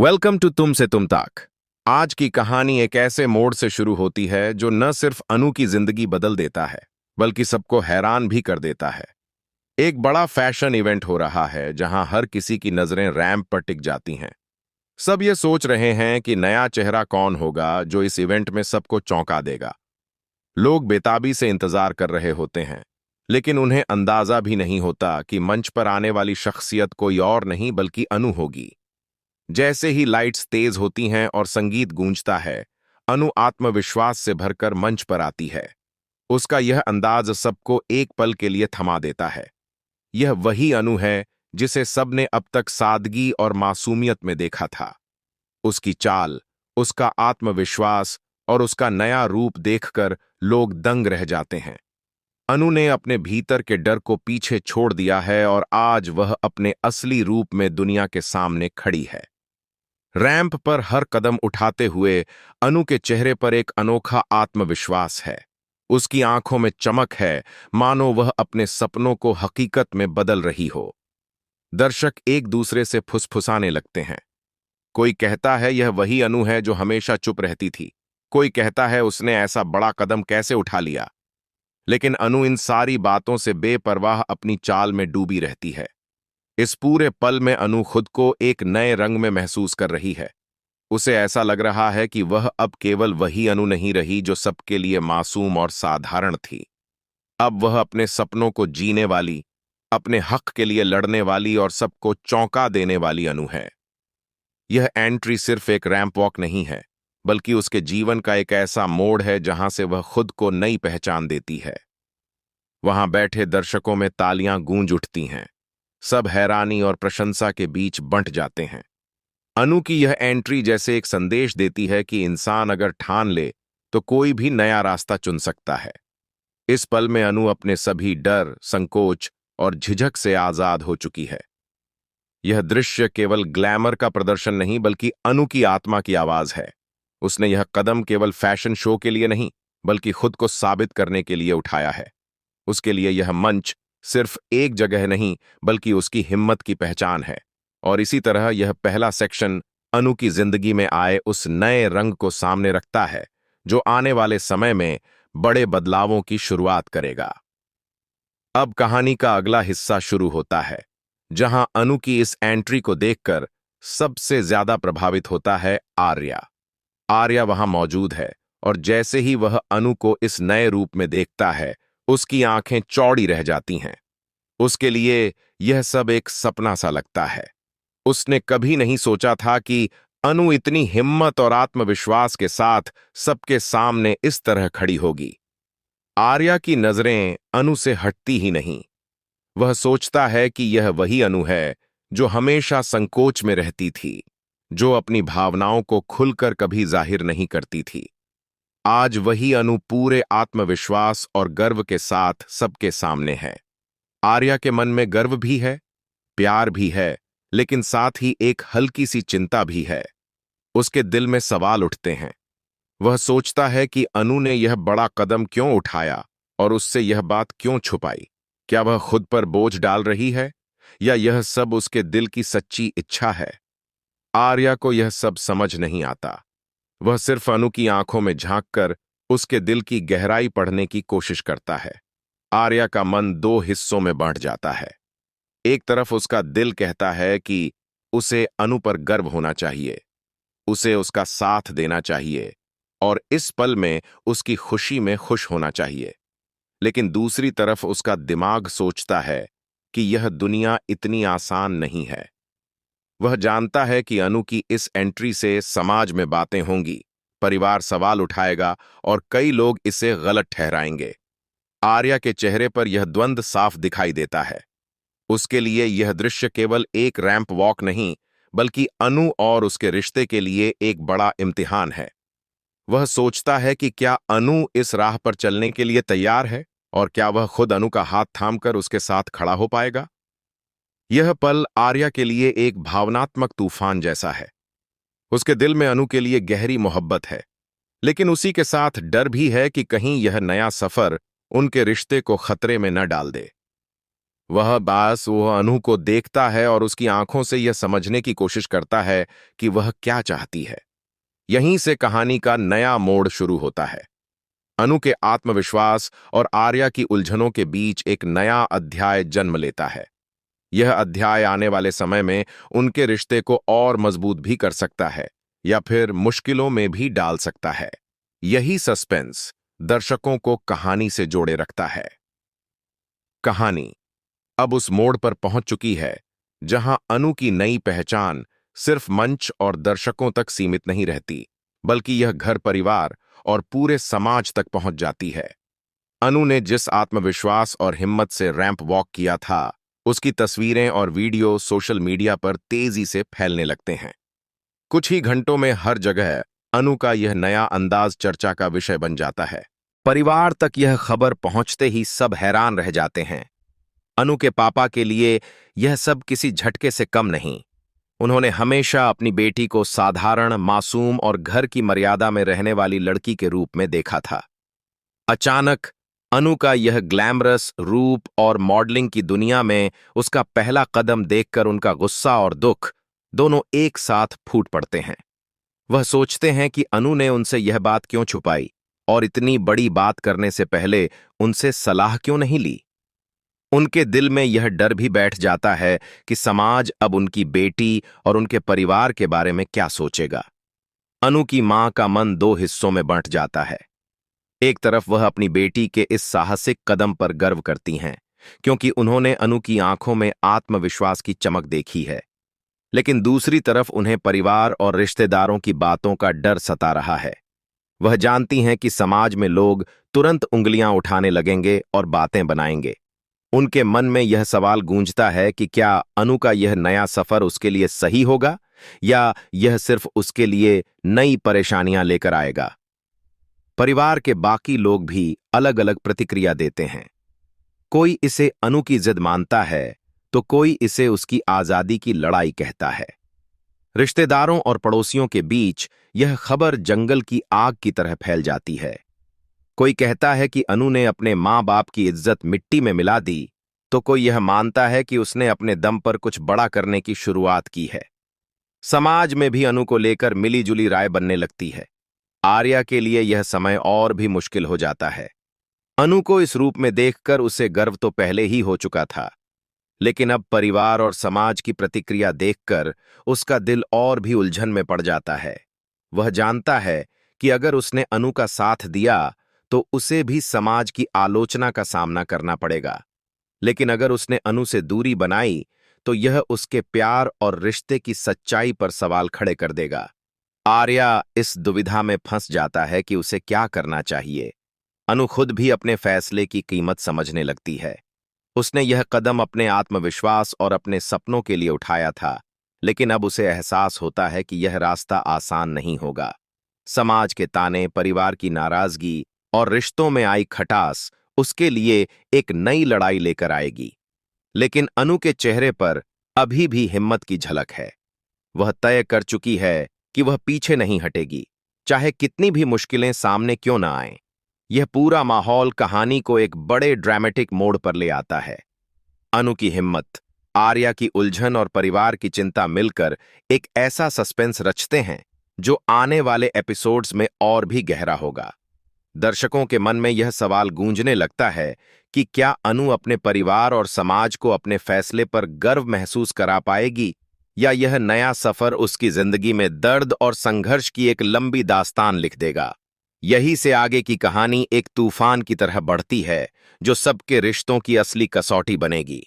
Welcome to तुम से तुम तक। आज की कहानी एक ऐसे मोड़ से शुरू होती है जो न सिर्फ अनु की जिंदगी बदल देता है बल्कि सबको हैरान भी कर देता है। एक बड़ा फैशन इवेंट हो रहा है जहां हर किसी की नजरें रैंप पर टिक जाती हैं। सब ये सोच रहे हैं कि नया चेहरा कौन होगा जो इस इवेंट में सबको चौंका देगा। लोग बेताबी से इंतजार कर रहे होते हैं, लेकिन उन्हें अंदाजा भी नहीं होता कि मंच पर आने वाली शख्सियत कोई और नहीं बल्कि अनु होगी। जैसे ही लाइट्स तेज होती हैं और संगीत गूंजता है, अनु आत्मविश्वास से भरकर मंच पर आती है। उसका यह अंदाज सबको एक पल के लिए थमा देता है। यह वही अनु है जिसे सबने अब तक सादगी और मासूमियत में देखा था। उसकी चाल, उसका आत्मविश्वास और उसका नया रूप देखकर लोग दंग रह जाते हैं। अनु ने अपने भीतर के डर को पीछे छोड़ दिया है और आज वह अपने असली रूप में दुनिया के सामने खड़ी है। रैंप पर हर कदम उठाते हुए अनु के चेहरे पर एक अनोखा आत्मविश्वास है। उसकी आंखों में चमक है, मानो वह अपने सपनों को हकीकत में बदल रही हो। दर्शक एक दूसरे से फुसफुसाने लगते हैं। कोई कहता है यह वही अनु है जो हमेशा चुप रहती थी। कोई कहता है उसने ऐसा बड़ा कदम कैसे उठा लिया। लेकिन अनु इन सारी बातों से बेपरवाह अपनी चाल में डूबी रहती है। इस पूरे पल में अनु खुद को एक नए रंग में महसूस कर रही है। उसे ऐसा लग रहा है कि वह अब केवल वही अनु नहीं रही जो सबके लिए मासूम और साधारण थी। अब वह अपने सपनों को जीने वाली, अपने हक के लिए लड़ने वाली और सबको चौंका देने वाली अनु है। यह एंट्री सिर्फ एक रैंप वॉक नहीं है, बल्कि उसके जीवन का एक ऐसा मोड़ है जहां से वह खुद को नई पहचान देती है। वहां बैठे दर्शकों में तालियां गूंज उठती हैं। सब हैरानी और प्रशंसा के बीच बंट जाते हैं। अनु की यह एंट्री जैसे एक संदेश देती है कि इंसान अगर ठान ले तो कोई भी नया रास्ता चुन सकता है। इस पल में अनु अपने सभी डर, संकोच और झिझक से आजाद हो चुकी है। यह दृश्य केवल ग्लैमर का प्रदर्शन नहीं बल्कि अनु की आत्मा की आवाज है। उसने यह कदम केवल फैशन शो के लिए नहीं बल्कि खुद को साबित करने के लिए उठाया है। उसके लिए यह मंच सिर्फ एक जगह नहीं बल्कि उसकी हिम्मत की पहचान है। और इसी तरह यह पहला सेक्शन अनु की जिंदगी में आए उस नए रंग को सामने रखता है जो आने वाले समय में बड़े बदलावों की शुरुआत करेगा। अब कहानी का अगला हिस्सा शुरू होता है, जहां अनु की इस एंट्री को देखकर सबसे ज्यादा प्रभावित होता है आर्या। आर्या वहां मौजूद है और जैसे ही वह अनु को इस नए रूप में देखता है, उसकी आंखें चौड़ी रह जाती हैं। उसके लिए यह सब एक सपना सा लगता है। उसने कभी नहीं सोचा था कि अनु इतनी हिम्मत और आत्मविश्वास के साथ सबके सामने इस तरह खड़ी होगी। आर्या की नजरें अनु से हटती ही नहीं। वह सोचता है कि यह वही अनु है जो हमेशा संकोच में रहती थी, जो अपनी भावनाओं को खुलकर कभी जाहिर नहीं करती थी। आज वही अनु पूरे आत्मविश्वास और गर्व के साथ सबके सामने है। आर्या के मन में गर्व भी है, प्यार भी है, लेकिन साथ ही एक हल्की सी चिंता भी है। उसके दिल में सवाल उठते हैं। वह सोचता है कि अनु ने यह बड़ा कदम क्यों उठाया और उससे यह बात क्यों छुपाई। क्या वह खुद पर बोझ डाल रही है या यह सब उसके दिल की सच्ची इच्छा है? आर्या को यह सब समझ नहीं आता। वह सिर्फ अनु की आंखों में झांककर उसके दिल की गहराई पढ़ने की कोशिश करता है। आर्या का मन दो हिस्सों में बांट जाता है। एक तरफ उसका दिल कहता है कि उसे अनु पर गर्व होना चाहिए, उसे उसका साथ देना चाहिए और इस पल में उसकी खुशी में खुश होना चाहिए। लेकिन दूसरी तरफ उसका दिमाग सोचता है कि यह दुनिया इतनी आसान नहीं है। वह जानता है कि अनु की इस एंट्री से समाज में बातें होंगी, परिवार सवाल उठाएगा और कई लोग इसे गलत ठहराएंगे। आर्या के चेहरे पर यह द्वंद्व साफ दिखाई देता है। उसके लिए यह दृश्य केवल एक रैंप वॉक नहीं बल्कि अनु और उसके रिश्ते के लिए एक बड़ा इम्तिहान है। वह सोचता है कि क्या अनु इस राह पर चलने के लिए तैयार है और क्या वह खुद अनु का हाथ थामकर उसके साथ खड़ा हो पाएगा। यह पल आर्या के लिए एक भावनात्मक तूफान जैसा है। उसके दिल में अनु के लिए गहरी मोहब्बत है, लेकिन उसी के साथ डर भी है कि कहीं यह नया सफर उनके रिश्ते को खतरे में न डाल दे। वह अनु को देखता है और उसकी आंखों से यह समझने की कोशिश करता है कि वह क्या चाहती है। यहीं से कहानी का नया मोड़ शुरू होता है। अनु के आत्मविश्वास और आर्या की उलझनों के बीच एक नया अध्याय जन्म लेता है। यह अध्याय आने वाले समय में उनके रिश्ते को और मजबूत भी कर सकता है या फिर मुश्किलों में भी डाल सकता है। यही सस्पेंस दर्शकों को कहानी से जोड़े रखता है। कहानी अब उस मोड़ पर पहुंच चुकी है जहां अनु की नई पहचान सिर्फ मंच और दर्शकों तक सीमित नहीं रहती, बल्कि यह घर परिवार और पूरे समाज तक पहुंच जाती है। अनु ने जिस आत्मविश्वास और हिम्मत से रैंप वॉक किया था, उसकी तस्वीरें और वीडियो सोशल मीडिया पर तेजी से फैलने लगते हैं। कुछ ही घंटों में हर जगह अनु का यह नया अंदाज चर्चा का विषय बन जाता है। परिवार तक यह खबर पहुंचते ही सब हैरान रह जाते हैं। अनु के पापा के लिए यह सब किसी झटके से कम नहीं। उन्होंने हमेशा अपनी बेटी को साधारण, मासूम और घर की मर्यादा में रहने वाली लड़की के रूप में देखा था। अचानक अनु का यह ग्लैमरस रूप और मॉडलिंग की दुनिया में उसका पहला कदम देखकर उनका गुस्सा और दुख दोनों एक साथ फूट पड़ते हैं। वह सोचते हैं कि अनु ने उनसे यह बात क्यों छुपाई और इतनी बड़ी बात करने से पहले उनसे सलाह क्यों नहीं ली। उनके दिल में यह डर भी बैठ जाता है कि समाज अब उनकी बेटी और उनके परिवार के बारे में क्या सोचेगा। अनु की मां का मन दो हिस्सों में बंट जाता है। एक तरफ वह अपनी बेटी के इस साहसिक कदम पर गर्व करती हैं, क्योंकि उन्होंने अनु की आंखों में आत्मविश्वास की चमक देखी है। लेकिन दूसरी तरफ उन्हें परिवार और रिश्तेदारों की बातों का डर सता रहा है। वह जानती हैं कि समाज में लोग तुरंत उंगलियां उठाने लगेंगे और बातें बनाएंगे। उनके मन में यह सवाल गूंजता है कि क्या अनु का यह नया सफर उसके लिए सही होगा या यह सिर्फ उसके लिए नई परेशानियां लेकर आएगा। परिवार के बाकी लोग भी अलग अलग प्रतिक्रिया देते हैं। कोई इसे अनु की जिद मानता है तो कोई इसे उसकी आजादी की लड़ाई कहता है। रिश्तेदारों और पड़ोसियों के बीच यह खबर जंगल की आग की तरह फैल जाती है। कोई कहता है कि अनु ने अपने माँ बाप की इज्जत मिट्टी में मिला दी, तो कोई यह मानता है कि उसने अपने दम पर कुछ बड़ा करने की शुरुआत की है। समाज में भी अनु को लेकर मिली-जुली राय बनने लगती है। आर्या के लिए यह समय और भी मुश्किल हो जाता है। अनु को इस रूप में देखकर उसे गर्व तो पहले ही हो चुका था, लेकिन अब परिवार और समाज की प्रतिक्रिया देखकर उसका दिल और भी उलझन में पड़ जाता है। वह जानता है कि अगर उसने अनु का साथ दिया तो उसे भी समाज की आलोचना का सामना करना पड़ेगा, लेकिन अगर उसने अनु से दूरी बनाई तो यह उसके प्यार और रिश्ते की सच्चाई पर सवाल खड़े कर देगा। आर्या इस दुविधा में फंस जाता है कि उसे क्या करना चाहिए। अनु खुद भी अपने फैसले की कीमत समझने लगती है। उसने यह कदम अपने आत्मविश्वास और अपने सपनों के लिए उठाया था, लेकिन अब उसे एहसास होता है कि यह रास्ता आसान नहीं होगा। समाज के ताने, परिवार की नाराजगी और रिश्तों में आई खटास उसके लिए एक नई लड़ाई लेकर आएगी। लेकिन अनु के चेहरे पर अभी भी हिम्मत की झलक है। वह तय कर चुकी है कि वह पीछे नहीं हटेगी, चाहे कितनी भी मुश्किलें सामने क्यों न आएं। यह पूरा माहौल कहानी को एक बड़े ड्रामेटिक मोड़ पर ले आता है। अनु की हिम्मत, आर्या की उलझन और परिवार की चिंता मिलकर एक ऐसा सस्पेंस रचते हैं जो आने वाले एपिसोड्स में और भी गहरा होगा। दर्शकों के मन में यह सवाल गूंजने लगता है कि क्या अनु अपने परिवार और समाज को अपने फैसले पर गर्व महसूस करा पाएगी, या यह नया सफर उसकी जिंदगी में दर्द और संघर्ष की एक लंबी दास्तान लिख देगा। यही से आगे की कहानी एक तूफान की तरह बढ़ती है जो सबके रिश्तों की असली कसौटी बनेगी।